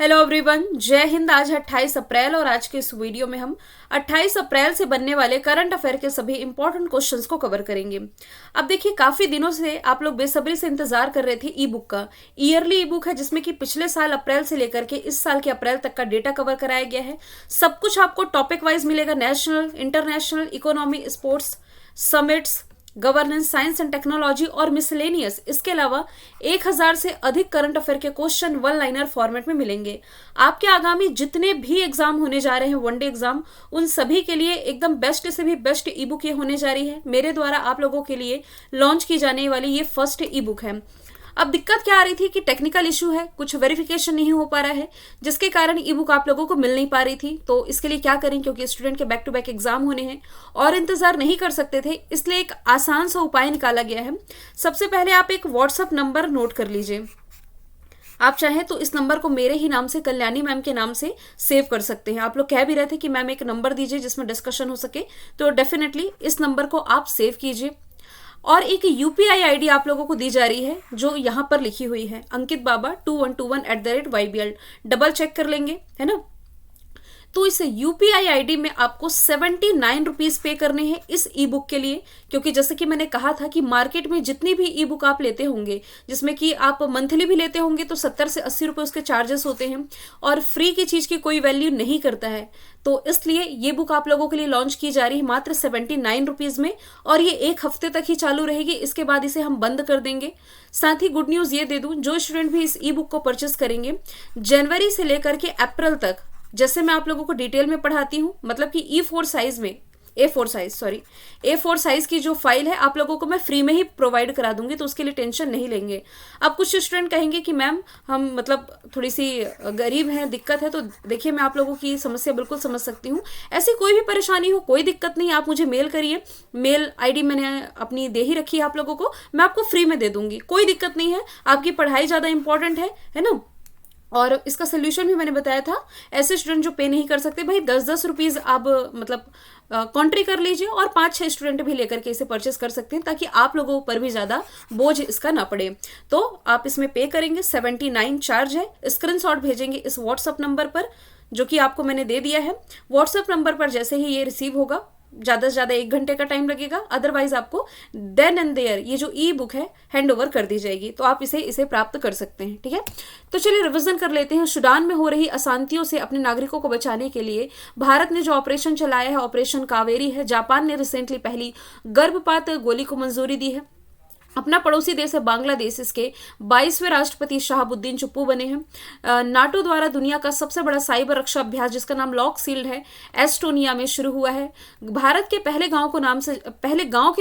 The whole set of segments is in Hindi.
हेलो एवरीवन, जय हिंद। आज है 28 अप्रैल और आज के इस वीडियो में हम 28 अप्रैल से बनने वाले करंट अफेयर के सभी इंपॉर्टेंट क्वेश्चंस को कवर करेंगे। अब देखिए, काफी दिनों से आप लोग बेसब्री से इंतजार कर रहे थे ई बुक का। ईयरली ई बुक है जिसमें कि पिछले साल अप्रैल से लेकर के इस साल के अप्रैल तक का डेटा कवर कराया गया है। सब कुछ आपको टॉपिक वाइज मिलेगा, national, international, economy, sports, summits, governance, science and technology और मिसलेनियस। इसके अलावा 1000 से अधिक करंट अफेयर के क्वेश्चन वन लाइनर फॉर्मेट में मिलेंगे। आपके आगामी जितने भी एग्जाम होने जा रहे हैं, वनडे एग्जाम, उन सभी के लिए एकदम बेस्ट से भी बेस्ट ई बुक ये होने जा रही है। मेरे द्वारा आप लोगों के लिए लॉन्च की जाने वाली ये फर्स्ट ई बुक है। अब दिक्कत क्या आ रही थी कि टेक्निकल इशू है, कुछ वेरिफिकेशन नहीं हो पा रहा है, जिसके कारण ई बुक आप लोगों को मिल नहीं पा रही थी। तो इसके लिए क्या करें, क्योंकि स्टूडेंट के बैक टू बैक एग्जाम होने हैं और इंतजार नहीं कर सकते थे, इसलिए एक आसान सा उपाय निकाला गया है। सबसे पहले आप एक व्हाट्सएप नंबर नोट कर लीजिए। आप चाहें तो इस नंबर को मेरे ही नाम से, कल्याणी मैम के नाम से सेव कर सकते हैं। आप लोग कह भी रहे थे कि मैम एक नंबर दीजिए जिसमें डिस्कशन हो सके, तो डेफिनेटली इस नंबर को आप सेव कीजिए। और एक यूपीआई आईडी आप लोगों को दी जा रही है जो यहां पर लिखी हुई है, अंकित बाबा 2121@YBL। डबल चेक कर लेंगे, है ना। तो इस यूपीआई आईडी में आपको 79 रुपीज पे करने हैं इस ई बुक के लिए, क्योंकि जैसे कि मैंने कहा था कि मार्केट में जितनी भी ई बुक आप लेते होंगे, जिसमें कि आप मंथली भी लेते होंगे तो 70 से 80 रुपए उसके चार्जेस होते हैं और फ्री की चीज की कोई वैल्यू नहीं करता है। तो इसलिए ये बुक आप लोगों के लिए लॉन्च की जा रही है मात्र 79 रुपीज में, और ये एक हफ्ते तक ही चालू रहेगी। इसके बाद इसे हम बंद कर देंगे। साथ ही गुड न्यूज ये दे दूं, जो स्टूडेंट भी इस ई बुक को परचेस करेंगे जनवरी से लेकर के अप्रैल तक, जैसे मैं आप लोगों को डिटेल में पढ़ाती हूँ, मतलब कि A4 साइज की जो फाइल है आप लोगों को मैं फ्री में ही प्रोवाइड करा दूंगी, तो उसके लिए टेंशन नहीं लेंगे। अब कुछ स्टूडेंट कहेंगे कि मैम हम मतलब थोड़ी सी गरीब हैं, दिक्कत है, तो देखिए मैं आप लोगों की समस्या बिल्कुल समझ सकती हूँ। ऐसी कोई भी परेशानी हो, कोई दिक्कत नहीं, आप मुझे मेल करिए। मेल आईडी मैंने अपनी दे ही रखी है आप लोगों को, मैं आपको फ्री में दे दूंगी, कोई दिक्कत नहीं है। आपकी पढ़ाई ज्यादा इंपॉर्टेंट है ना। और इसका सोल्यूशन भी मैंने बताया था। ऐसे स्टूडेंट जो पे नहीं कर सकते, भाई 10-10 रुपीज आप मतलब कॉन्ट्री कर लीजिए और 5-6 स्टूडेंट भी लेकर के इसे परचेस कर सकते हैं, ताकि आप लोगों पर भी ज्यादा बोझ इसका ना पड़े। तो आप इसमें पे करेंगे, 79 चार्ज है। स्क्रीनशॉट भेजेंगे इस व्हाट्सएप नंबर पर जो कि आपको मैंने दे दिया है। व्हाट्सएप नंबर पर जैसे ही ये रिसीव होगा, ज्यादा से ज्यादा 1 घंटे का टाइम लगेगा, अदरवाइज आपको देन एंड देयर ये जो ई बुक है हैंड ओवर कर दी जाएगी, तो आप इसे प्राप्त कर सकते हैं। ठीक है, तो चलिए रिवीजन कर लेते हैं। सूडान में हो रही अशांतियों से अपने नागरिकों को बचाने के लिए भारत ने जो ऑपरेशन चलाया है, ऑपरेशन कावेरी है। जापान ने रिसेंटली पहली गर्भपात गोली को मंजूरी दी है। अपना पड़ोसी देश है बांग्लादेश, इसके 22वें राष्ट्रपति शहाबुद्दीन चुप्पू बने हैं। नाटो द्वारा दुनिया का सबसे बड़ा साइबर रक्षा अभ्यास जिसका नाम लॉक सील्ड है, एस्टोनिया में शुरू हुआ है। भारत के पहले गांव के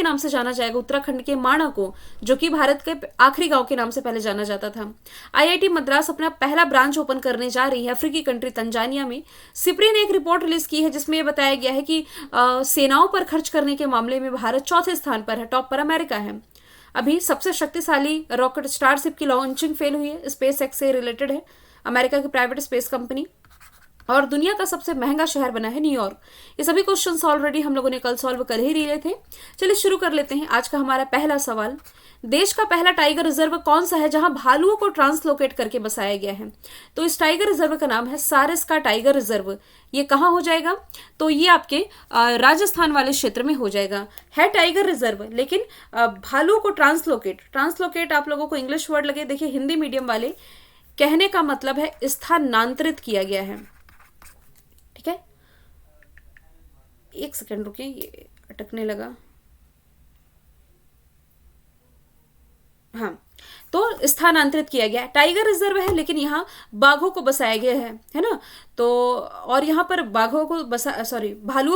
नाम से जाना जाएगा उत्तराखंड के माणा को, जो कि भारत के आखिरी गांव के नाम से पहले जाना जाता था। आईआईटी मद्रास अपना पहला ब्रांच ओपन करने जा रही है अफ्रीकी कंट्री तंजानिया में। सिप्री ने एक रिपोर्ट रिलीज की है जिसमें यह बताया गया है कि सेनाओं पर खर्च करने के मामले में भारत चौथे स्थान पर है, टॉप पर अमेरिका है। अभी सबसे शक्तिशाली रॉकेट स्टारशिप की लॉन्चिंग फेल हुई है, स्पेस एक्स से रिलेटेड है, अमेरिका की प्राइवेट स्पेस कंपनी। और दुनिया का सबसे महंगा शहर बना है न्यूयॉर्क। ये सभी क्वेश्चंस ऑलरेडी हम लोगों ने कल सॉल्व कर ही लिए थे। चलिए शुरू कर लेते हैं। आज का हमारा पहला सवाल, देश का पहला टाइगर रिजर्व कौन सा है जहां भालुओं को ट्रांसलोकेट करके बसाया गया है? तो इस टाइगर रिजर्व का नाम है सारिस का टाइगर रिजर्व। ये कहाँ हो जाएगा? तो ये आपके राजस्थान वाले क्षेत्र में हो जाएगा। है टाइगर रिजर्व, लेकिन भालुओं को ट्रांसलोकेट आप लोगों को इंग्लिश वर्ड लगे, देखिए हिंदी मीडियम वाले, कहने का मतलब है स्थानांतरित किया गया है। ठीक है, एक सेकंड रुकिए, ये अटकने लगा। हाँ, तो स्थानांतरित किया गया। टाइगर रिजर्व है लेकिन यहाँ बाघों को बसाया गया है ना। तो और यहाँ पर भालुओं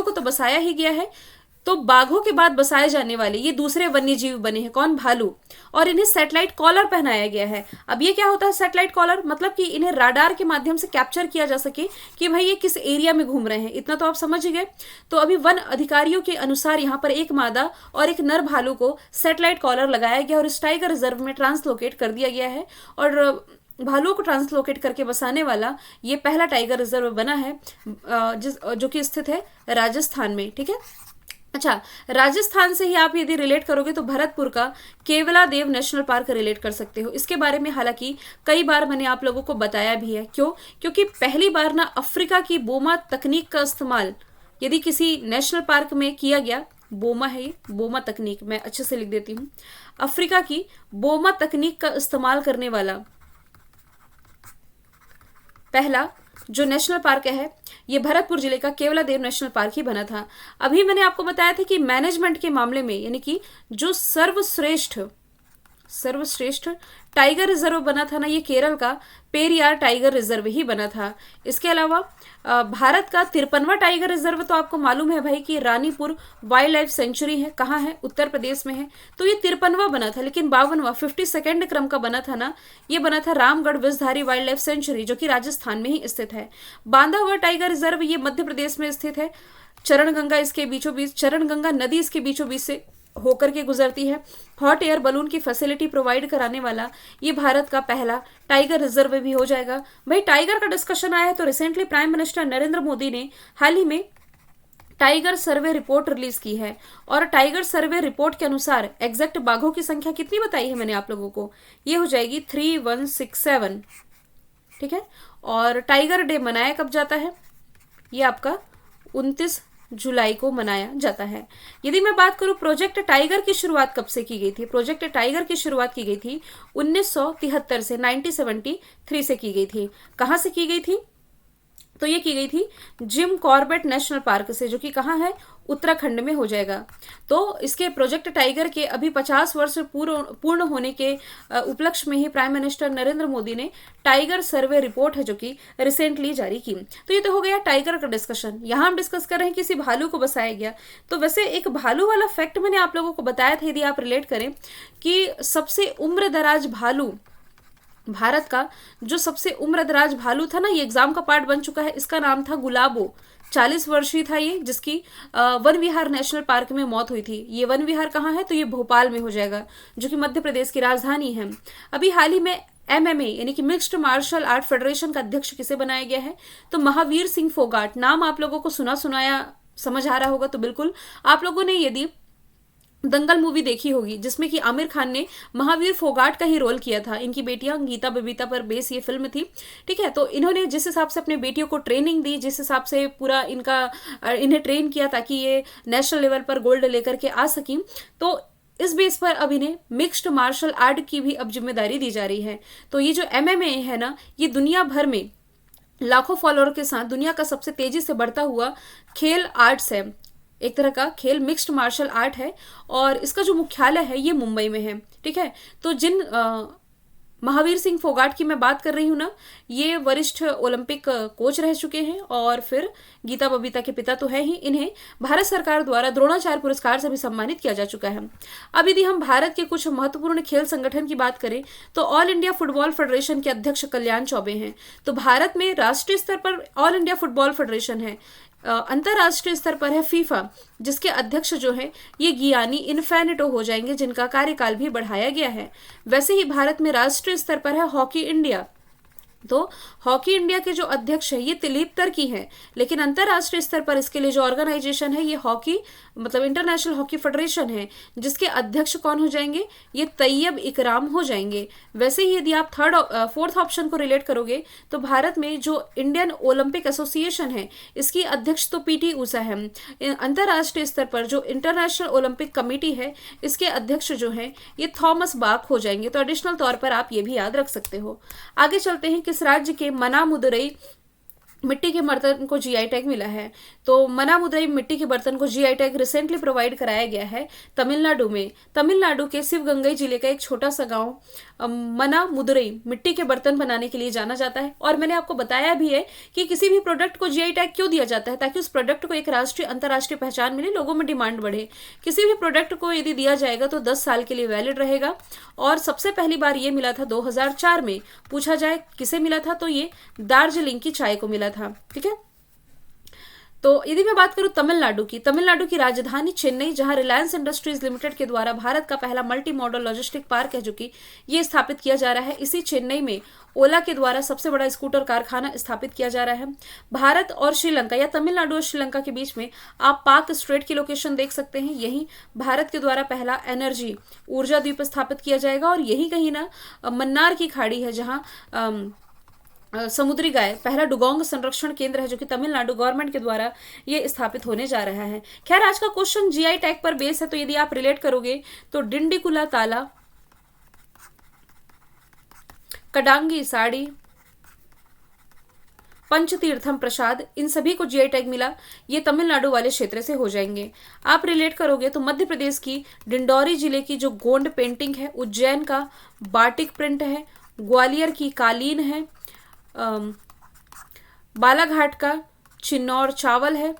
को तो बसाया ही गया है, तो बाघों के बाद बसाए जाने वाले ये दूसरे वन्य जीव बने हैं। कौन? भालू। और इन्हें सैटेलाइट कॉलर पहनाया गया है। अब ये क्या होता है सैटेलाइट कॉलर? मतलब कि इन्हें राडार के माध्यम से कैप्चर किया जा सके कि भाई ये किस एरिया में घूम रहे हैं, इतना तो आप समझ ही गए। तो अभी वन अधिकारियों के अनुसार यहाँ पर एक मादा और एक नर भालू को सैटेलाइट कॉलर लगाया गया और इस टाइगर रिजर्व में ट्रांसलोकेट कर दिया गया है। और भालुओं को ट्रांसलोकेट करके बसाने वाला ये पहला टाइगर रिजर्व बना है, जो कि स्थित है राजस्थान में। ठीक है, अच्छा, राजस्थान से ही आप यदि रिलेट करोगे तो भरतपुर का केवला देव नेशनल पार्क रिलेट कर सकते हो। इसके बारे में हालांकि कई बार मैंने आप लोगों को बताया भी है। क्यों? क्योंकि पहली बार ना अफ्रीका की बोमा तकनीक का इस्तेमाल यदि किसी नेशनल पार्क में किया गया, बोमा है ये, बोमा तकनीक, मैं अच्छे से लिख देती हूँ, अफ्रीका की बोमा तकनीक का इस्तेमाल करने वाला पहला जो नेशनल पार्क है ये भरतपुर जिले का केवला देव नेशनल पार्क ही बना था। अभी मैंने आपको बताया था कि मैनेजमेंट के मामले में यानी कि जो सर्वश्रेष्ठ टाइगर रिजर्व बना था ना, ये केरल का पेरियार टाइगर रिजर्व ही बना था। इसके अलावा भारत का 53वां टाइगर रिजर्व तो आपको मालूम है भाई कि रानीपुर वाइल्ड लाइफ सेंचुरी है। कहाँ है? उत्तर प्रदेश में है। तो ये 53वां बना था, लेकिन 52वां 52nd क्रम का बना था ना, ये बना था Ramgarh Vishdhari wild life sanctuary, जो कि राजस्थान में ही स्थित है। बांधवगढ़ टाइगर रिजर्व ये मध्य प्रदेश में स्थित है। चरणगंगा इसके बीचों बीच, चरणगंगा नदी इसके बीचों बीच से होकर के गुजरती है। हॉट एयर बलून की फैसिलिटी प्रोवाइड कराने वाला ये भारत का पहला टाइगर रिजर्व भी हो जाएगा। भाई टाइगर का डिस्कशन आया है तो recently prime minister Narendra Modi ने हाल ही में टाइगर सर्वे रिपोर्ट रिलीज की है, और टाइगर सर्वे रिपोर्ट के अनुसार एग्जैक्ट बाघों की संख्या कितनी बताई है मैंने आप लोगों को, ये हो जाएगी 3167। ठीक है, और टाइगर डे मनाया कब जाता है? ये आपका 29 जुलाई को मनाया जाता है। यदि मैं बात करूं प्रोजेक्ट टाइगर की शुरुआत कब से की गई थी, प्रोजेक्ट टाइगर की शुरुआत की गई थी 1973 से, 1973 से की गई थी। कहां से की गई थी? तो ये की गई थी जिम कॉर्बेट नेशनल पार्क से, जो कि कहाँ है? उत्तराखंड में हो जाएगा। तो इसके प्रोजेक्ट टाइगर के अभी 50 वर्ष पूर्ण होने के उपलक्ष्य में ही प्राइम मिनिस्टर नरेंद्र मोदी ने टाइगर सर्वे रिपोर्ट है जो कि रिसेंटली जारी की। तो ये तो हो गया टाइगर का डिस्कशन। यहाँ हम डिस्कस कर रहे हैं किसी भालू को बसाया गया। तो वैसे एक भालू वाला फैक्ट मैंने आप लोगों को बताया था, यदि आप रिलेट करें, कि सबसे उम्रदराज भालू, भारत का जो सबसे उम्रदराज भालू था ना, ये एग्जाम का पार्ट बन चुका है, इसका नाम था गुलाबो। 40 वर्षीय था ये, जिसकी वन विहार नेशनल पार्क में मौत हुई थी। ये वन विहार कहाँ है? तो ये भोपाल में हो जाएगा, जो कि मध्य प्रदेश की राजधानी है। अभी हाल ही में MMA यानी कि मिक्स्ड मार्शल आर्ट फेडरेशन का अध्यक्ष किसे बनाया गया है? तो महावीर सिंह फोगाट। नाम आप लोगों को सुना सुनाया समझ आ रहा होगा। तो बिल्कुल आप लोगों ने यदि दंगल मूवी देखी होगी, जिसमें कि आमिर खान ने महावीर फोगाट का ही रोल किया था। इनकी बेटियां गीता बबीता पर बेस ये फिल्म थी। ठीक है, तो इन्होंने जिस हिसाब से अपने बेटियों को ट्रेनिंग दी, जिस हिसाब से पूरा इन्हें ट्रेन किया ताकि ये नेशनल लेवल पर गोल्ड लेकर के आ सकी, तो इस बेस पर अब इन्हें मिक्स्ड मार्शल आर्ट की भी अब जिम्मेदारी दी जा रही है। तो ये जो MMA है ना, ये दुनिया भर में लाखों फॉलोअर के साथ दुनिया का सबसे तेजी से बढ़ता हुआ खेल आर्ट्स है, एक तरह का खेल मिक्स्ड मार्शल आर्ट है, और इसका जो मुख्यालय है ये मुंबई में है। ठीक है, तो जिन महावीर सिंह फोगाट की मैं बात कर रही हूँ ना, ये वरिष्ठ ओलंपिक कोच रह चुके हैं, और फिर गीता बबीता के पिता तो है ही। इन्हें भारत सरकार द्वारा द्रोणाचार्य पुरस्कार से भी सम्मानित किया जा चुका है। अब यदि हम भारत के कुछ महत्वपूर्ण खेल संगठन की बात करें तो ऑल इंडिया फुटबॉल फेडरेशन के अध्यक्ष कल्याण चौबे हैं। तो भारत में राष्ट्रीय स्तर पर ऑल इंडिया फुटबॉल फेडरेशन है, अंतरराष्ट्रीय स्तर पर है फीफा, जिसके अध्यक्ष जो है ये गियानी इन्फेनिटो हो जाएंगे, जिनका कार्यकाल भी बढ़ाया गया है। वैसे ही भारत में राष्ट्रीय स्तर पर है हॉकी इंडिया। तो हॉकी इंडिया के जो अध्यक्ष है ये दिलीप तर्की हैं, लेकिन अंतरराष्ट्रीय स्तर पर इसके लिए जो ऑर्गेनाइजेशन है ये हॉकी मतलब इंटरनेशनल हॉकी फेडरेशन है, जिसके अध्यक्ष कौन हो जाएंगे? ये तैयब इकराम हो जाएंगे। वैसे ही यदि आप फोर्थ ऑप्शन को रिलेट करोगे तो भारत में जो इंडियन ओलंपिक एसोसिएशन है इसकी अध्यक्ष तो PT ऊषा है। अंतरराष्ट्रीय स्तर पर जो इंटरनेशनल ओलंपिक कमेटी है इसके अध्यक्ष जो है ये थॉमस बाक हो जाएंगे। तो एडिशनल तौर पर आप ये भी याद रख सकते हो। आगे चलते हैं, किस राज्य के मनामुदुरई मिट्टी के बर्तन को GI टैग मिला है? तो मनामुदुरई मिट्टी के बर्तन को GI टैग रिसेंटली प्रोवाइड कराया गया है तमिलनाडु में। तमिलनाडु के शिवगंगई जिले का एक छोटा सा गांव मनामुदुरई मिट्टी के बर्तन बनाने के लिए जाना जाता है। और मैंने आपको बताया भी है कि किसी भी प्रोडक्ट को GI टैग क्यों दिया जाता है, ताकि उस प्रोडक्ट को एक राष्ट्रीय अंतर्राष्ट्रीय पहचान मिले, लोगों में डिमांड बढ़े। किसी भी प्रोडक्ट को यदि दिया जाएगा तो 10 साल के लिए वैलिड रहेगा, और सबसे पहली बार ये मिला था 2004 में। पूछा जाए किसे मिला था तो ये दार्जिलिंग की चाय को मिला था। ठीक है, तो यदि मैं बात करूं तमिलनाडु की राजधानी चेन्नई, जहां रिलायंस इंडस्ट्रीज लिमिटेड के द्वारा भारत का पहला मल्टी मॉडल लॉजिस्टिक पार्क है जो कि ये स्थापित किया जा रहा है। इसी चेन्नई में ओला के द्वारा सबसे बड़ा स्कूटर कारखाना स्थापित किया जा रहा है। भारत और श्रीलंका या तमिलनाडु और श्रीलंका के बीच में आप पाक स्ट्रेट की लोकेशन देख सकते हैं। यहीं भारत के द्वारा पहला एनर्जी ऊर्जा द्वीप स्थापित किया जाएगा और यही कहीं ना मन्नार की खाड़ी है जहां समुद्री गाय पहला डुगोंग संरक्षण केंद्र है जो कि तमिलनाडु गवर्नमेंट के द्वारा ये स्थापित होने जा रहा है। खैर, आज का क्वेश्चन जीआई टैग पर बेस है, तो यदि आप रिलेट करोगे तो डिंडिकुला ताला, कडांगी साड़ी, पंचतीर्थम प्रसाद, इन सभी को जीआई टैग मिला। ये तमिलनाडु वाले क्षेत्र से हो जाएंगे। आप रिलेट करोगे तो मध्य प्रदेश की डिंडौरी जिले की जो गोंड पेंटिंग है, उज्जैन का बाटिक प्रिंट है, ग्वालियर की कालीन है, बालाघाट का चिन्नौर चावल है,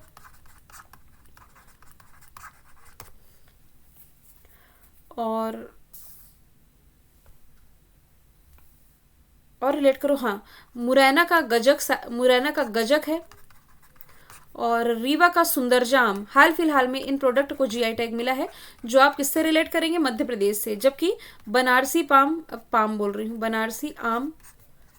और रिलेट करो, हाँ, मुरैना का गजक है, और रीवा का सुंदरजाम। हाल फिलहाल में इन प्रोडक्ट को जीआई टैग मिला है, जो आप किससे रिलेट करेंगे? मध्य प्रदेश से। जबकि बनारसी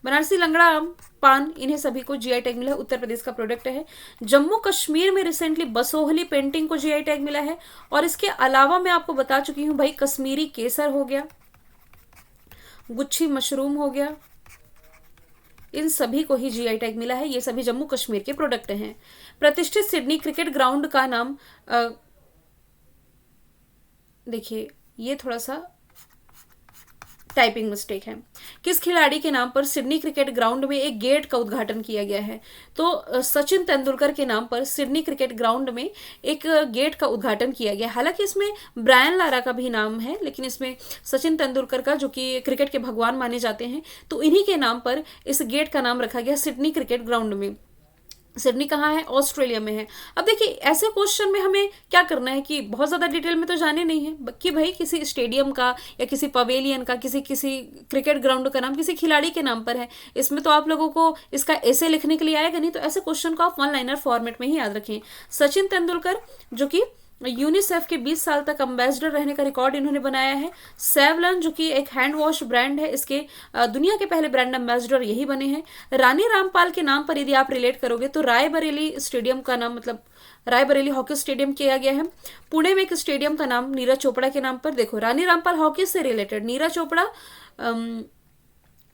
बनारसी लंगड़ा आम, पान, इन्हें सभी को जीआई टैग मिला है, उत्तर प्रदेश का प्रोडक्ट है। जम्मू कश्मीर में रिसेंटली बसोहली पेंटिंग को जीआई टैग मिला है। और इसके अलावा मैं आपको बता चुकी हूं भाई, कश्मीरी केसर हो गया, गुच्छी मशरूम हो गया, इन सभी को ही जीआई टैग मिला है। ये सभी जम्मू कश्मीर के प्रोडक्ट हैं। प्रतिष्ठित सिडनी क्रिकेट ग्राउंड का नाम, देखिए ये थोड़ा सा टाइपिंग मिस्टेक है। किस खिलाड़ी के नाम पर सिडनी क्रिकेट ग्राउंड में एक गेट का उद्घाटन किया गया है? तो सचिन तेंदुलकर के नाम पर सिडनी क्रिकेट ग्राउंड में एक गेट का उद्घाटन किया गया। हालांकि इसमें ब्रायन लारा का भी नाम है, लेकिन इसमें सचिन तेंदुलकर का, जो कि क्रिकेट के भगवान माने जाते हैं, तो इन्हीं के नाम पर इस गेट का नाम रखा गया सिडनी क्रिकेट ग्राउंड में। सिडनी कहाँ है? ऑस्ट्रेलिया में है। अब देखिए, ऐसे क्वेश्चन में हमें क्या करना है कि बहुत ज़्यादा डिटेल में तो जाने नहीं है कि भाई किसी स्टेडियम का या किसी पवेलियन का, किसी क्रिकेट ग्राउंड का नाम किसी खिलाड़ी के नाम पर है। इसमें तो आप लोगों को इसका ऐसे लिखने के लिए आएगा नहीं, तो ऐसे क्वेश्चन को आप वन लाइनर फॉर्मेट में ही याद रखें। सचिन तेंदुलकर, जो कि यूनिसेफ के 20 साल तक एम्बेसडर रहने का रिकॉर्ड इन्होंने बनाया है। सेवलॉन, जो कि एक हैंड वॉश ब्रांड है, इसके दुनिया के पहले ब्रांड एम्बेसडर यही बने हैं। रानी रामपाल के नाम पर यदि आप रिलेट करोगे तो रायबरेली स्टेडियम का नाम, मतलब रायबरेली हॉकी स्टेडियम किया गया है। पुणे में एक स्टेडियम का नाम नीरज चोपड़ा के नाम पर, देखो रानी रामपाल हॉकी से रिलेटेड, नीरज चोपड़ा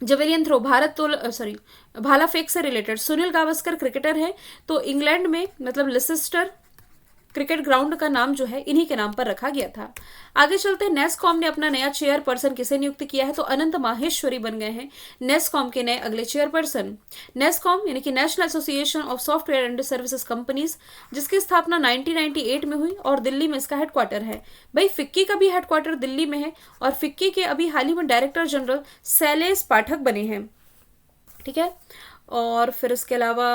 जवेलियन थ्रो, भाला फेंक से रिलेटेड, सुनील गावस्कर क्रिकेटर है, तो इंग्लैंड में मतलब लिसेस्टर क्रिकेट ग्राउंड का नाम जो है इन्हीं के नाम पर रखा गया था। आगे चलते हैं। नेस्कॉम ने अपना नया चेयरपर्सन किसे नियुक्त किया है? तो अनंत माहेश्वरी बन गए हैं नेस्कॉम के नए अगले चेयरपर्सन। नेस्कॉम यानी कि national association of software and services companies, जिसकी स्थापना 1998 में हुई और दिल्ली में इसका हेडक्वार्टर है। भाई फिक्की का भी हेडक्वार्टर दिल्ली में है और फिक्की के अभी हाल ही में डायरेक्टर जनरल शैलेश पाठक बने हैं। ठीक है, और फिर इसके अलावा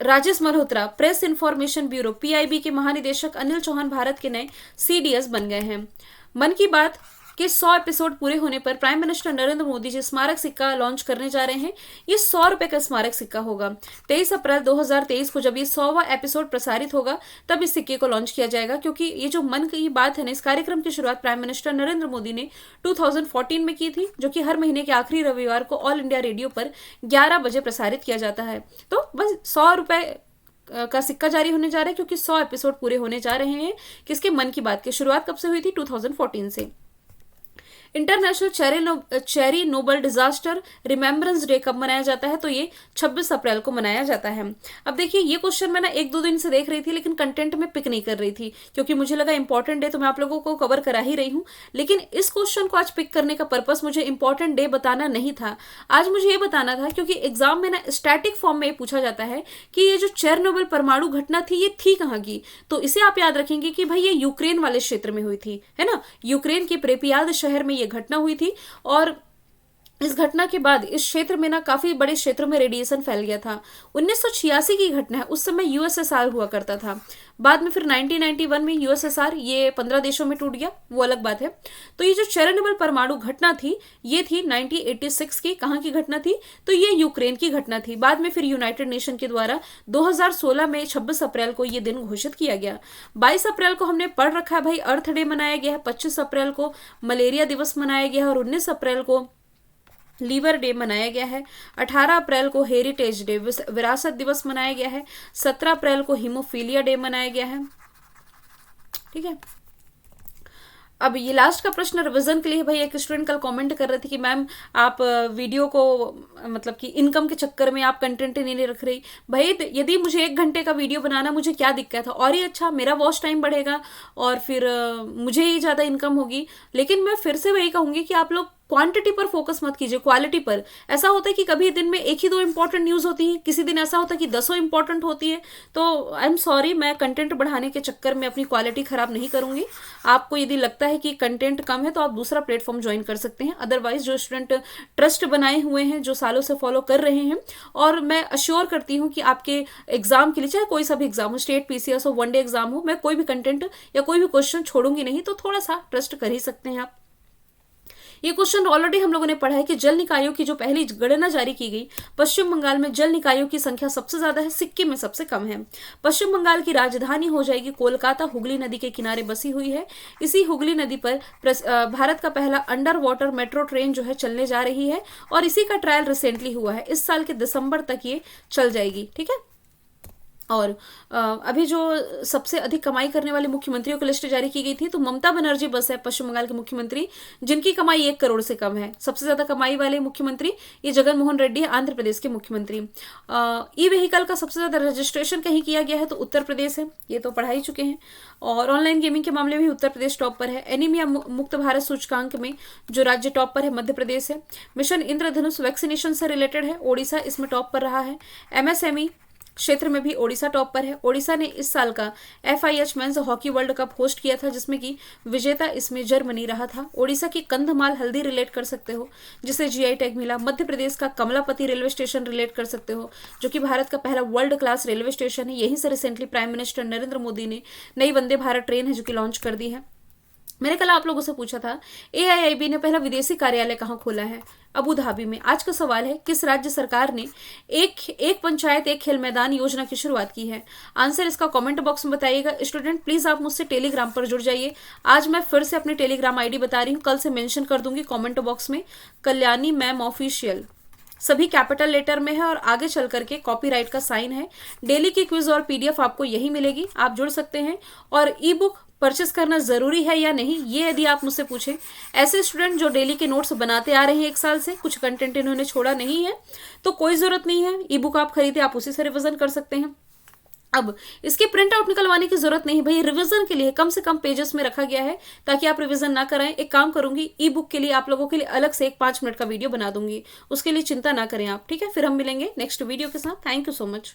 Rajesh Malhotra press information bureau PIB के महानिदेशक अनिल चौहान भारत के नए सीडीएस बन गए हैं। मन की बात के 100 एपिसोड पूरे होने पर प्राइम मिनिस्टर नरेंद्र मोदी जी स्मारक सिक्का लॉन्च करने जा रहे हैं। ये 100 रुपए का स्मारक सिक्का होगा। 23 अप्रैल 2023 को जब ये 100वां एपिसोड प्रसारित होगा तब इस सिक्के को लॉन्च किया जाएगा, क्योंकि ये जो मन की बात है ना, इस कार्यक्रम की शुरुआत प्राइम मिनिस्टर नरेंद्र मोदी ने 2014 में की थी, जो कि हर महीने के आखिरी रविवार को ऑल इंडिया रेडियो पर 11 बजे प्रसारित किया जाता है। तो बस 100 रुपए का सिक्का जारी होने जा रहा है, क्योंकि 100 एपिसोड पूरे होने जा रहे हैं। किसके? मन की बात की शुरुआत कब से हुई थी? 2014 से। International Chernobyl disaster remembrance day कब मनाया जाता है? तो ये 26 अप्रैल को मनाया जाता है। अब देखिए, ये क्वेश्चन मैं ना 1-2 दिन से देख रही थी, लेकिन कंटेंट में पिक नहीं कर रही थी, क्योंकि मुझे लगा इंपॉर्टेंट डे तो मैं आप लोगों को कवर करा ही रही हूँ। लेकिन इस क्वेश्चन को आज पिक करने का पर्पस मुझे इंपॉर्टेंट डे बताना नहीं था। आज मुझे ये बताना था क्योंकि एग्जाम में ना स्टैटिक फॉर्म में ये पूछा जाता है कि ये जो चेरनोबिल परमाणु घटना थी, ये थी कहाँ की? तो इसे आप याद रखेंगे कि भाई ये यूक्रेन वाले क्षेत्र में हुई थी, है ना। यूक्रेन के प्रेपियाद शहर में ये घटना हुई थी और इस घटना के बाद इस क्षेत्र में ना काफी बड़े क्षेत्रों में रेडिएशन फैल गया था। 1986 की घटना है, उस समय यूएसएसआर हुआ करता था। बाद में फिर 1991 में यूएसएसआर ये 15 देशों में टूट गया, वो अलग बात है। तो ये जो चेरनोबिल परमाणु घटना थी, ये थी 1986 की। कहाँ की घटना थी? तो ये यूक्रेन की घटना थी। बाद में फिर यूनाइटेड नेशन के द्वारा 2016 में 26 अप्रैल को ये दिन घोषित किया गया। 22 अप्रैल को हमने पढ़ रखा है भाई, अर्थ डे मनाया गया है। 25 अप्रैल को मलेरिया दिवस मनाया गया है और 19 अप्रैल को लीवर डे मनाया गया है। 18 अप्रैल को हेरिटेज डे विरासत दिवस मनाया गया है। 17 अप्रैल को हीमोफीलिया डे मनाया गया है। ठीक है, अब ये लास्ट का प्रश्न रिवीजन के लिए भाई, एक स्टूडेंट कल कमेंट कर रहे थे कि मैम आप वीडियो को मतलब कि इनकम के चक्कर में आप कंटेंट नहीं रख रही। भाई यदि मुझे 1 घंटे का वीडियो बनाना, मुझे क्या दिक्कत है? और ही अच्छा, मेरा वॉच टाइम बढ़ेगा और फिर मुझे ही ज़्यादा इनकम होगी। लेकिन मैं फिर से वही कहूँगी कि आप लोग क्वांटिटी पर फोकस मत कीजिए, क्वालिटी पर। ऐसा होता है कि कभी दिन में 1 ही 2 इंपॉर्टेंट न्यूज होती है, किसी दिन ऐसा होता है कि 10 इंपॉर्टेंट होती है। तो आई एम सॉरी, मैं कंटेंट बढ़ाने के चक्कर में अपनी क्वालिटी खराब नहीं करूंगी। आपको यदि लगता है कि कंटेंट कम है तो आप दूसरा प्लेटफॉर्म ज्वाइन कर सकते हैं। अदरवाइज जो स्टूडेंट ट्रस्ट बनाए हुए हैं, जो सालों से फॉलो कर रहे हैं, और मैं अश्योर करती हूँ कि आपके एग्जाम के लिए, चाहे कोई सा भी एग्जाम हो, स्टेट पीसीएस हो, 1 डे एग्जाम हो, मैं कोई भी कंटेंट या कोई भी क्वेश्चन छोड़ूंगी नहीं। तो थोड़ा सा ट्रस्ट कर ही सकते हैं आप। ये क्वेश्चन ऑलरेडी हम लोगों ने पढ़ा है कि जल निकायों की जो पहली गणना जारी की गई, पश्चिम बंगाल में जल निकायों की संख्या सबसे ज्यादा है, सिक्किम में सबसे कम है। पश्चिम बंगाल की राजधानी हो जाएगी कोलकाता, हुगली नदी के किनारे बसी हुई है। इसी हुगली नदी पर भारत का पहला अंडर वाटर मेट्रो ट्रेन जो है चलने जा रही है और इसी का ट्रायल रिसेंटली हुआ है। इस साल के दिसंबर तक ये चल जाएगी। ठीक है, और अभी जो सबसे अधिक कमाई करने वाले मुख्यमंत्रियों की लिस्ट जारी की गई थी, तो ममता बनर्जी बस है पश्चिम बंगाल के मुख्यमंत्री, जिनकी कमाई 1 करोड़ से कम है। सबसे ज्यादा कमाई वाले मुख्यमंत्री ये जगन मोहन रेड्डी है, आंध्र प्रदेश के मुख्यमंत्री। ई व्हीकल का सबसे ज्यादा रजिस्ट्रेशन कहीं किया गया है तो उत्तर प्रदेश है, ये तो पढ़ा ही चुके हैं। और ऑनलाइन गेमिंग के मामले में भी उत्तर प्रदेश टॉप पर है। एनीमिया मुक्त भारत सूचकांक में जो राज्य टॉप पर है मध्य प्रदेश है। मिशन इंद्रधनुष वैक्सीनेशन से रिलेटेड है, ओडिशा इसमें टॉप पर रहा है। एमएसएमई क्षेत्र में भी ओडिशा टॉप पर है। ओडिशा ने इस साल का FIH men's hockey world cup host किया था, जिसमें कि विजेता इसमें जर्मनी रहा था। ओडिशा की कंधमाल हल्दी रिलेट कर सकते हो, जिसे GI टैग मिला। मध्य प्रदेश का कमलापति रेलवे स्टेशन रिलेट कर सकते हो, जो कि भारत का पहला वर्ल्ड क्लास रेलवे स्टेशन है। यहीं से recently prime minister Narendra Modi ने नई वंदे भारत ट्रेन है जो कि लॉन्च कर दी है। मैंने कल आप लोगों से पूछा था AIIB ने पहला विदेशी कार्यालय कहाँ खोला है? अबू धाबी में। आज का सवाल है, किस राज्य सरकार ने एक पंचायत एक खेल मैदान योजना की शुरुआत की है? आंसर इसका कमेंट बॉक्स में बताइएगा। स्टूडेंट प्लीज आप मुझसे टेलीग्राम पर जुड़ जाइए। आज मैं फिर से अपनी टेलीग्राम ID बता रही हूँ, कल से मेंशन कर दूंगी कमेंट बॉक्स में, कल्याणी मैम ऑफिशियल, सभी कैपिटल लेटर में है और आगे चल करके कॉपीराइट का साइन है। डेली की क्विज और PDF आपको यही मिलेगी, आप जुड़ सकते हैं। और ई-बुक परचेस करना जरूरी है या नहीं, ये यदि आप मुझसे पूछें, ऐसे स्टूडेंट जो डेली के नोट्स बनाते आ रहे हैं 1 साल से, कुछ कंटेंट इन्होंने छोड़ा नहीं है, तो कोई जरूरत नहीं है। ई-बुक आप खरीदे, आप उसी से रिवीजन कर सकते हैं। अब इसके प्रिंट आउट निकलवाने की जरूरत नहीं भाई, रिवीजन के लिए कम से कम पेजेस में रखा गया है ताकि आप रिवीजन ना कराएं। एक काम करूंगी, ई-बुक के लिए आप लोगों के लिए अलग से एक 5 मिनट का वीडियो बना दूंगी, उसके लिए चिंता ना करें आप। ठीक है, फिर हम मिलेंगे नेक्स्ट वीडियो के साथ। Thank you so much.